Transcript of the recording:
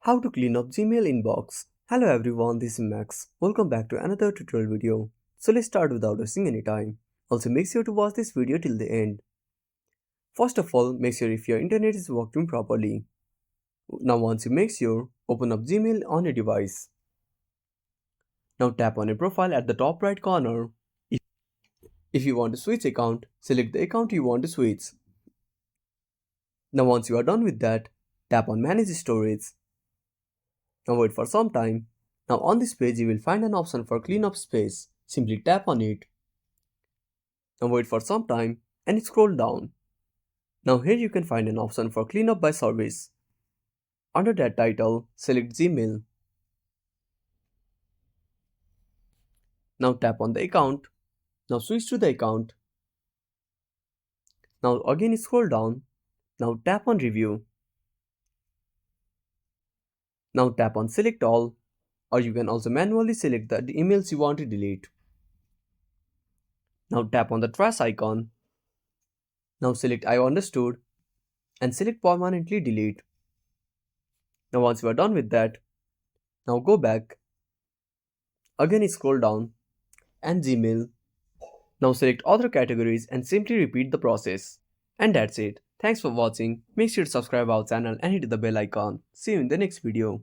How to clean up Gmail inbox. Hello everyone, this is Max. Welcome back to another tutorial video. So let's start without wasting any time. Also make sure to watch this video till the end. First of all, make sure if your internet is working properly. Now once you make sure, open up Gmail on your device. Now tap on your profile at the top right corner. If you want to switch account, select the account you want to switch. Now once you are done with that, tap on manage storage. Now wait for some time. Now on this page you will find an option for clean up space. Simply tap on it. Now wait for some time and scroll down. Now here you can find an option for clean up by service. Under that title, select Gmail. Now tap on the account. Now switch to the account. Now again scroll down. Now tap on review. Now tap on select all, or you can also manually select the emails you want to delete. Now tap on the trash icon. Now select I understood and select permanently delete. Now once you are done with that, now go back. Again scroll down and Gmail. Now select other categories and simply repeat the process. And that's it. Thanks for watching. Make sure to subscribe our channel and hit the bell icon. See you in the next video.